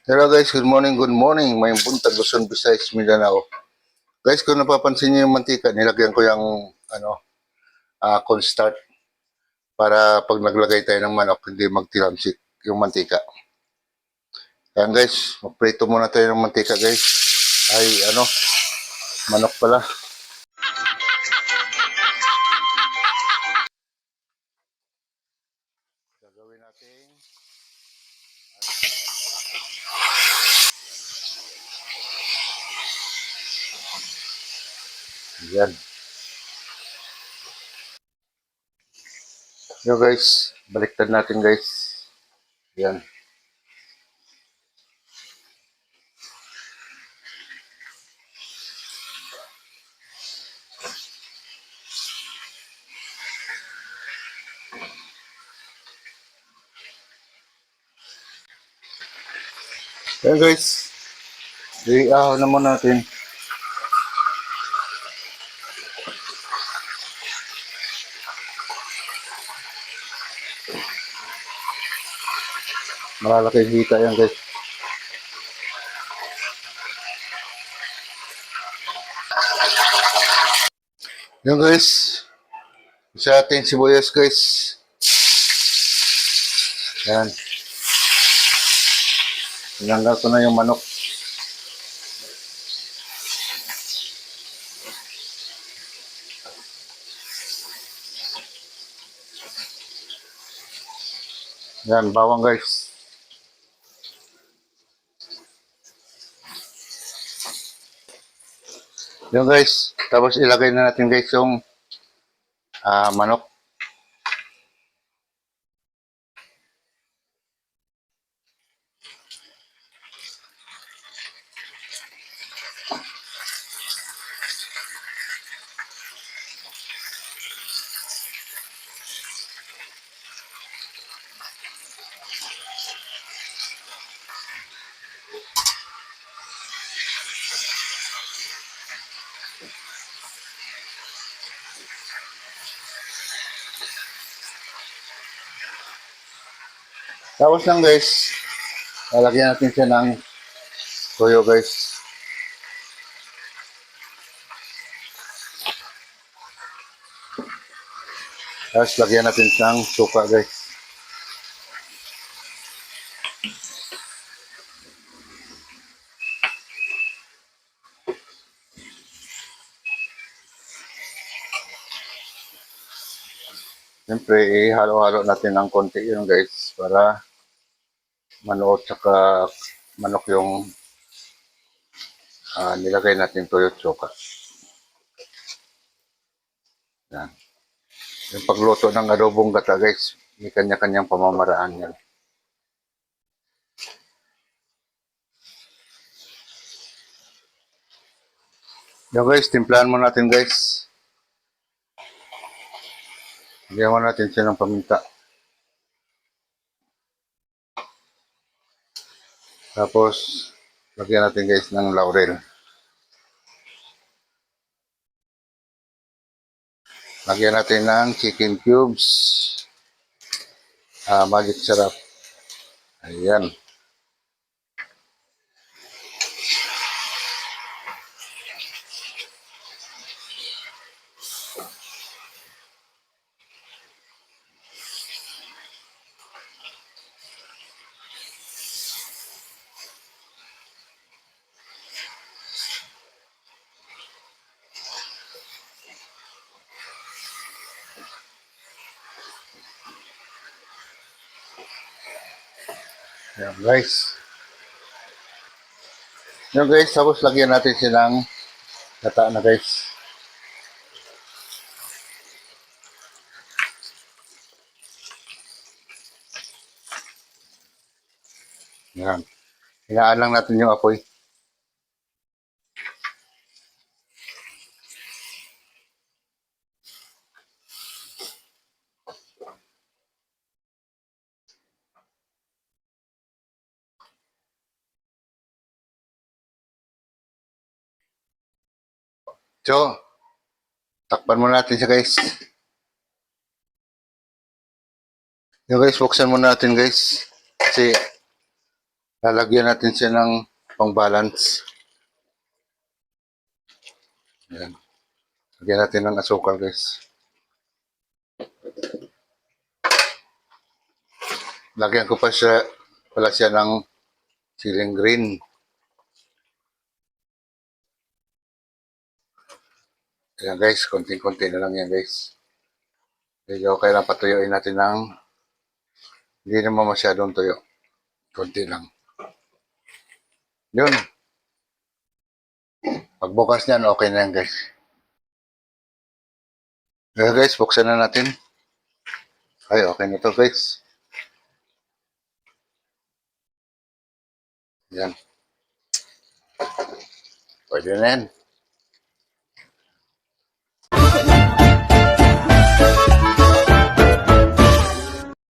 Hello guys, good morning, good morning. May buntag Luzon, Visayas, Mindanao. Guys, kung napapansin niyo yung mantika, nilagyan ko yung cornstarch para pag naglagay tayo ng manok, hindi magtilamsik yung mantika. Kaya guys, magprito muna tayo ng mantika guys. Ay, manok pala. Gagawin natin. Yan. Yo guys, baliktad natin guys. Yan. Yan guys, i-ahon na muna natin. Malalaki hita yan guys. Yan guys, sa ating sibuyas guys. Yan. Inanggal ko na yung manok. Yan, bawang guys. Yan guys. Tapos ilagay na natin guys yung manok. Tapos lang guys, lalagyan natin siya ng toyo guys. Tapos lagyan natin ng suka guys. Siyempre, ihalo-halo natin ng konti yun guys para manuot saka manok yung nilagay natin toyo at suka. Yan. Yung pagluto ng adobong gata guys, may kanya-kanyang pamamaraan yan. Yan guys, timplahan mo natin guys. Lagyan mo natin siya ng paminta. Tapos, lagyan natin guys ng laurel. Lagyan natin ng chicken cubes. Magic sarap. Ayan. Ayan guys. Ayan guys, tapos lagyan natin siya ng gata na guys. Ayan. Hinaan lang natin yung apoy. So, takpan muna natin siya guys. Yung guys, buksan muna natin guys. Kasi Lalagyan natin siya ng pang-balance. Ayan. Lagyan natin ng asukal, guys. Lagyan ko pa pala siya ng siling green. Ayan guys, konting-konti na lang yan guys. Medyo okay lang patuyuin natin ng hindi naman masyadong tuyo. Konti lang. Yun. Pagbukas niyan, okay na yan guys. Kaya guys, buksan na natin. Ay, okay na to guys. Yan. Pwede na yan.